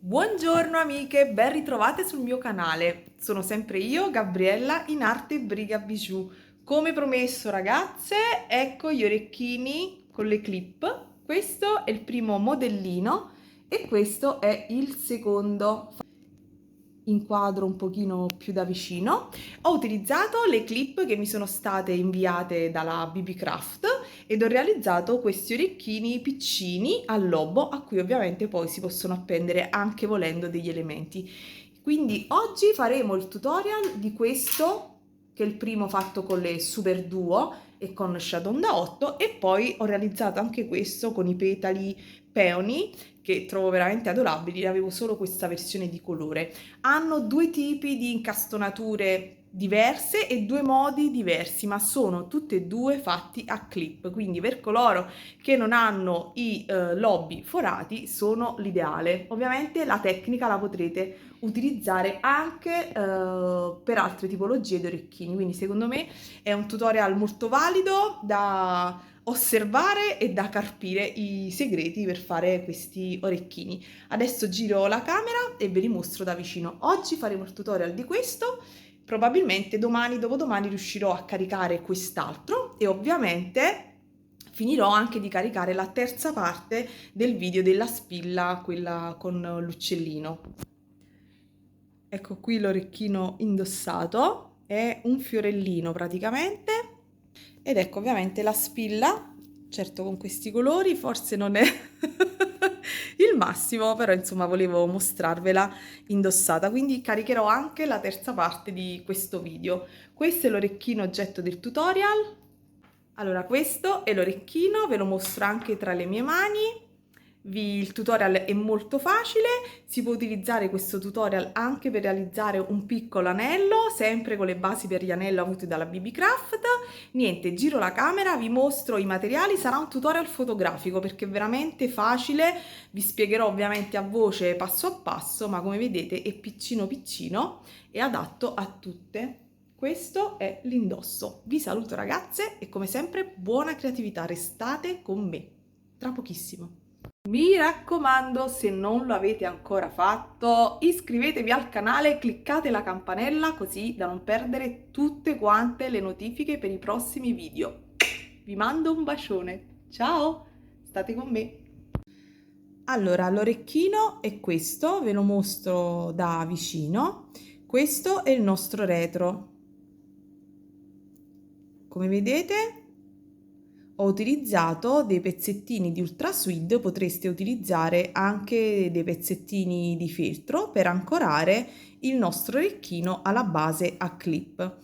Buongiorno amiche, ben ritrovate sul mio canale. Sono sempre io, Gabriella, in arte Briga Bijou. Come promesso ragazze, ecco gli orecchini con le clip. Questo è il primo modellino e questo è il secondo. Inquadro un pochino più da vicino. Ho utilizzato le clip che mi sono state inviate dalla BB Craft ed ho realizzato questi orecchini piccini al lobo a cui ovviamente poi si possono appendere anche volendo degli elementi. Quindi oggi faremo il tutorial di questo, che è il primo fatto con le Super Duo e con Shadow da 8, e poi ho realizzato anche questo con i petali peony che trovo veramente adorabili. Avevo solo questa versione di colore. Hanno due tipi di incastonature diverse e due modi diversi, ma sono tutte e due fatti a clip, quindi per coloro che non hanno i lobby forati sono l'ideale. Ovviamente la tecnica la potrete utilizzare anche per altre tipologie di orecchini, quindi secondo me è un tutorial molto valido da osservare e da carpire i segreti per fare questi orecchini. Adesso giro la camera e ve li mostro da vicino. Oggi faremo il tutorial di questo, probabilmente domani, dopodomani riuscirò a caricare quest'altro e ovviamente finirò anche di caricare la terza parte del video della spilla, quella con l'uccellino. Ecco qui l'orecchino indossato, è un fiorellino praticamente, ed ecco ovviamente la spilla, certo con questi colori forse non è il massimo, però insomma volevo mostrarvela indossata, quindi caricherò anche la terza parte di questo video. Questo è l'orecchino oggetto del tutorial. Allora, questo è l'orecchino, ve lo mostro anche tra le mie mani. Il tutorial è molto facile, si può utilizzare questo tutorial anche per realizzare un piccolo anello, sempre con le basi per gli anelli avuti dalla BB Craft. Niente, giro la camera, vi mostro i materiali, sarà un tutorial fotografico perché è veramente facile, vi spiegherò ovviamente a voce passo a passo, ma come vedete è piccino piccino e adatto a tutte. Questo è l'indosso. Vi saluto ragazze e come sempre buona creatività, restate con me. Tra pochissimo. Mi raccomando, se non lo avete ancora fatto, iscrivetevi al canale, cliccate la campanella così da non perdere tutte quante le notifiche per i prossimi video. Vi mando un bacione. Ciao, state con me. Allora, l'orecchino è questo, ve lo mostro da vicino. Questo è il nostro retro. Come vedete ho utilizzato dei pezzettini di Ultra Suede, potreste utilizzare anche dei pezzettini di feltro per ancorare il nostro orecchino alla base a clip.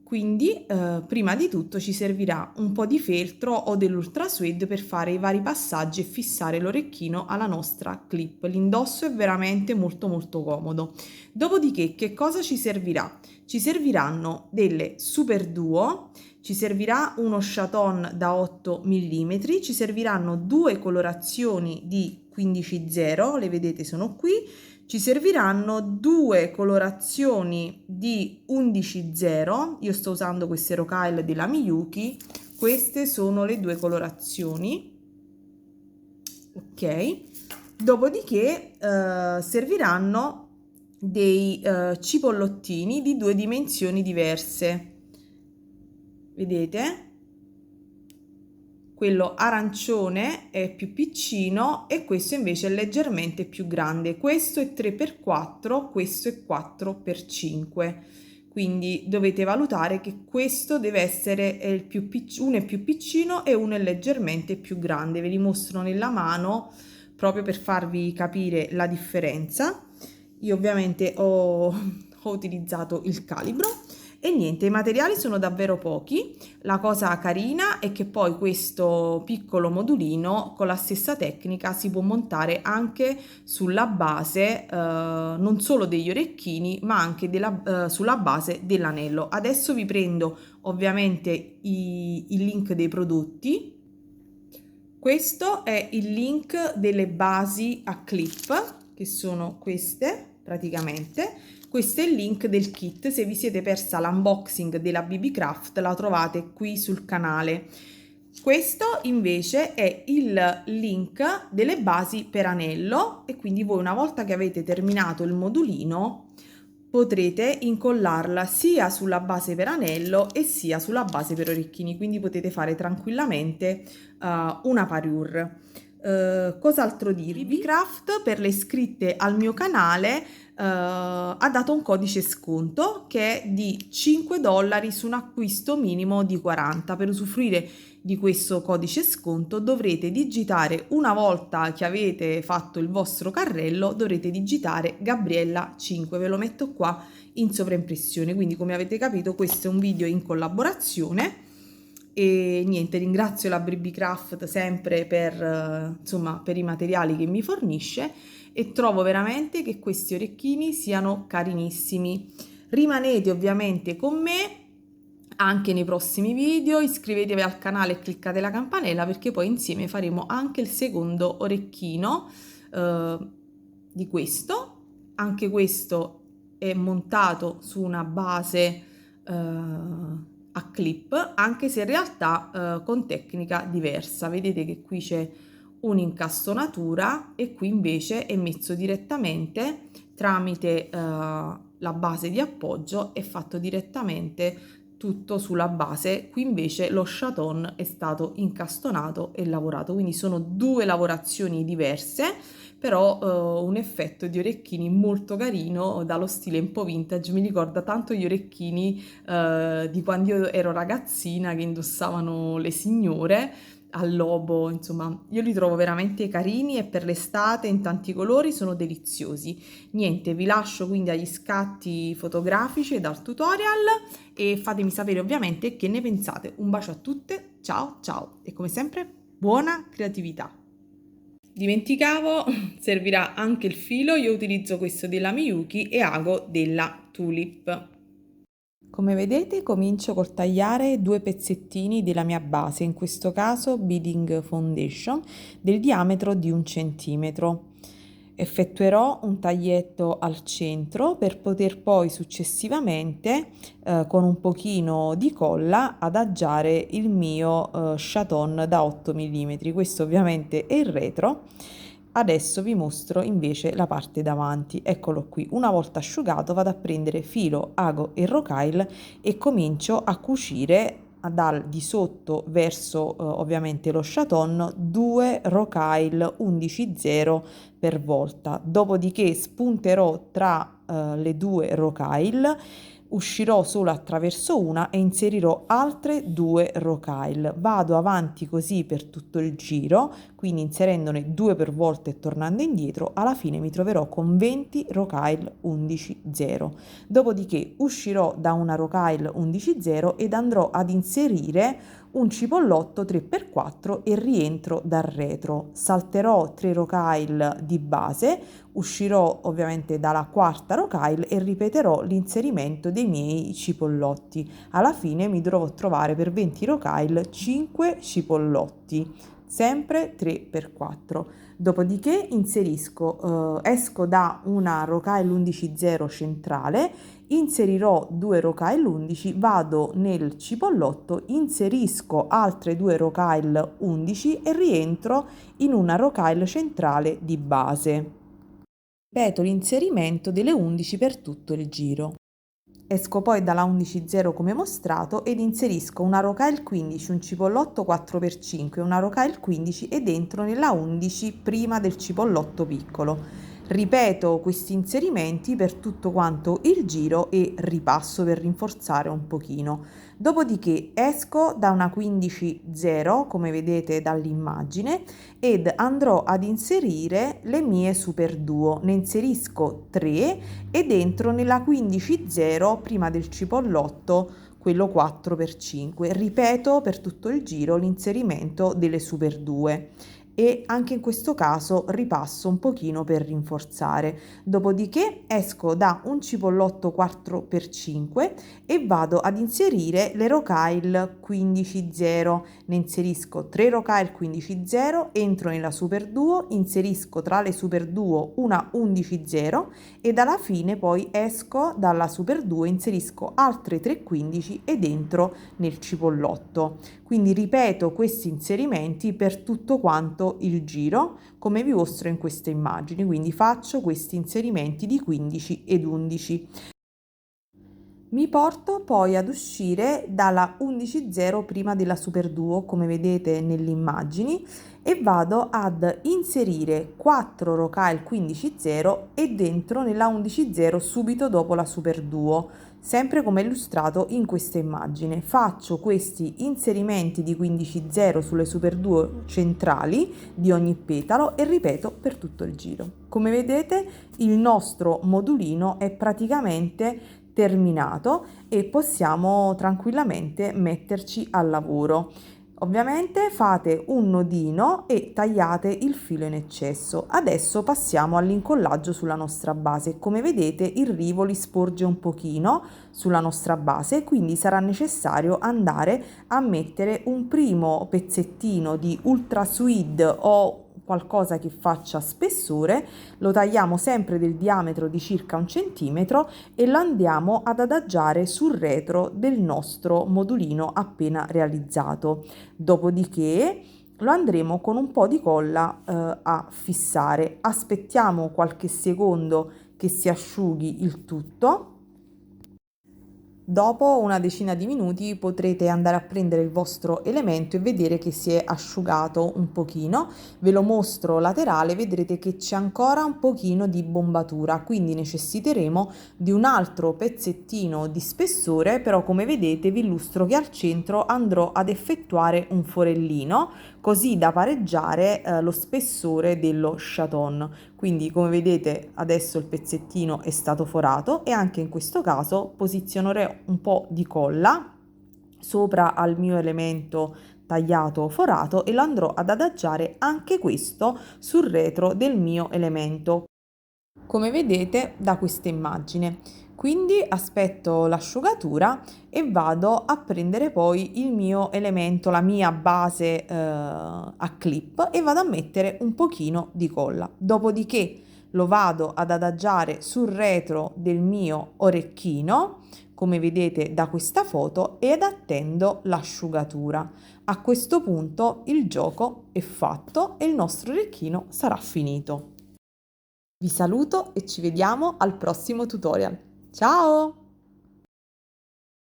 Quindi prima di tutto ci servirà un po' di feltro o dell'Ultra Suede per fare i vari passaggi e fissare l'orecchino alla nostra clip. L'indosso è veramente molto comodo. Dopodiché che cosa ci servirà? Ci serviranno delle Super Duo, ci servirà uno chaton da 8 mm, ci serviranno due colorazioni di 15-0, le vedete sono qui, ci serviranno due colorazioni di 11-0, io sto usando queste Rokyle della Miyuki, queste sono le due colorazioni, ok? Dopodiché serviranno dei cipollottini di due dimensioni diverse. Vedete? Quello arancione è più piccino e questo invece è leggermente più grande. Questo è 3x4, questo è 4x5. Quindi dovete valutare che questo deve essere uno è più piccino e uno è leggermente più grande. Ve li mostro nella mano proprio per farvi capire la differenza. Io ovviamente ho utilizzato il calibro. E niente, i materiali sono davvero pochi. La cosa carina è che poi questo piccolo modulino con la stessa tecnica si può montare anche sulla base non solo degli orecchini ma anche sulla base dell'anello. Adesso vi prendo ovviamente il link dei prodotti. Questo è il link delle basi a clip, che sono queste praticamente. Questo è il link del kit, se vi siete persa l'unboxing della BB Craft la trovate qui sul canale. Questo invece è il link delle basi per anello e quindi voi una volta che avete terminato il modulino potrete incollarla sia sulla base per anello e sia sulla base per orecchini, quindi potete fare tranquillamente una parure. Cos'altro dirvi? BBCraft per le iscritte al mio canale ha dato un codice sconto che è di $5 su un acquisto minimo di 40. Per usufruire di questo codice sconto dovrete digitare, una volta che avete fatto il vostro carrello, dovrete digitare Gabriella 5, ve lo metto qua in sovraimpressione. Quindi come avete capito questo è un video in collaborazione e niente, ringrazio la BBCraft sempre per insomma per i materiali che mi fornisce e trovo veramente che questi orecchini siano carinissimi. Rimanete ovviamente con me anche nei prossimi video, iscrivetevi al canale e cliccate la campanella perché poi insieme faremo anche il secondo orecchino di questo. Anche questo è montato su una base a clip, anche se in realtà con tecnica diversa. Vedete che qui c'è un'incastonatura e qui invece è messo direttamente tramite la base di appoggio, è fatto direttamente tutto sulla base. Qui invece lo chaton è stato incastonato e lavorato, quindi sono due lavorazioni diverse, però un effetto di orecchini molto carino dallo stile un po' vintage. Mi ricorda tanto gli orecchini di quando io ero ragazzina che indossavano le signore al lobo, insomma io li trovo veramente carini e per l'estate in tanti colori sono deliziosi. Niente, vi lascio quindi agli scatti fotografici e dal tutorial e fatemi sapere ovviamente che ne pensate. Un bacio a tutte, ciao ciao e come sempre buona creatività. Dimenticavo, servirà anche il filo, io utilizzo questo della Miyuki e Ago della Tulip. Come vedete comincio col tagliare due pezzettini della mia base, in questo caso Beading Foundation, del diametro di 1 centimetro. Effettuerò un taglietto al centro per poter poi successivamente con un pochino di colla adagiare il mio chaton da 8 mm. Questo ovviamente è il retro. Adesso vi mostro invece la parte davanti. Eccolo qui. Una volta asciugato vado a prendere filo, ago e rocaille e comincio a cucire dal di sotto verso ovviamente lo chaton 2 rocaille 11,0 per volta. Dopodiché spunterò tra le due rocaille, uscirò solo attraverso una e inserirò altre 2 rocaille. Vado avanti così per tutto il giro, quindi inserendone 2 per volta e tornando indietro, alla fine mi troverò con 20 rocaille 11,0. Dopodiché uscirò da una rocaille 11,0 ed andrò ad inserire un cipollotto 3x4 e rientro dal retro. Salterò 3 rocaille di base, uscirò ovviamente dalla quarta rocaille e ripeterò l'inserimento dei miei cipollotti. Alla fine mi dovrò trovare per 20 rocaille 5 cipollotti, sempre 3x4. Dopodiché esco da una rocaille 11,0 centrale, inserirò 2 rocaille 11, vado nel cipollotto, inserisco altre 2 rocaille 11 e rientro in una rocaille centrale di base. Ripeto l'inserimento delle 11 per tutto il giro. Esco poi dalla 11,0 come mostrato ed inserisco una rocaille 15, un cipollotto 4x5, una rocaille 15 ed entro nella 11 prima del cipollotto piccolo. Ripeto questi inserimenti per tutto quanto il giro e ripasso per rinforzare un pochino. Dopodiché esco da una 15,0 come vedete dall'immagine ed andrò ad inserire le mie super duo. Ne inserisco 3 ed entro nella 15,0 prima del cipollotto, quello 4x5. Ripeto per tutto il giro l'inserimento delle super 2 e anche in questo caso ripasso un pochino per rinforzare. Dopodiché esco da un cipollotto 4x5 e vado ad inserire le Rokyle 15-0. Ne inserisco 3 Rokyle 15-0, entro nella Super Duo, inserisco tra le Super Duo una 11-0 ed alla fine poi esco dalla Super Duo, inserisco altre 3-15 ed entro nel cipollotto. Quindi ripeto questi inserimenti per tutto quanto il giro, come vi mostro in queste immagini. Quindi faccio questi inserimenti di 15 ed 11. Mi porto poi ad uscire dalla 11.0 prima della Super Duo, come vedete nelle immagini, e vado ad inserire 4 Rokyle 15.0 e dentro nella 11.0 subito dopo la Super Duo, sempre come illustrato in questa immagine. Faccio questi inserimenti di 15.0 sulle Super Duo centrali di ogni petalo e ripeto per tutto il giro. Come vedete, il nostro modulino è praticamente terminato e possiamo tranquillamente metterci al lavoro. Ovviamente fate un nodino e tagliate il filo in eccesso. Adesso passiamo all'incollaggio sulla nostra base. Come vedete il rivoli sporge un pochino sulla nostra base, quindi sarà necessario andare a mettere un primo pezzettino di ultra suede o qualcosa che faccia spessore, lo tagliamo sempre del diametro di circa 1 centimetro e lo andiamo ad adagiare sul retro del nostro modulino appena realizzato. Dopodiché lo andremo con un po' di colla a fissare. Aspettiamo qualche secondo che si asciughi il tutto. Dopo una decina di minuti potrete andare a prendere il vostro elemento e vedere che si è asciugato un pochino. Ve lo mostro laterale, vedrete che c'è ancora un pochino di bombatura, quindi necessiteremo di un altro pezzettino di spessore, però come vedete vi illustro che al centro andrò ad effettuare un forellino così da pareggiare lo spessore dello chaton. Quindi come vedete adesso il pezzettino è stato forato e anche in questo caso posizionerò un po' di colla sopra al mio elemento tagliato forato e lo andrò ad adagiare anche questo sul retro del mio elemento, come vedete da questa immagine. Quindi aspetto l'asciugatura e vado a prendere poi il mio elemento, la mia base a clip e vado a mettere un pochino di colla. Dopodiché lo vado ad adagiare sul retro del mio orecchino, come vedete da questa foto, ed attendo l'asciugatura. A questo punto il gioco è fatto e il nostro orecchino sarà finito. Vi saluto e ci vediamo al prossimo tutorial. Ciao!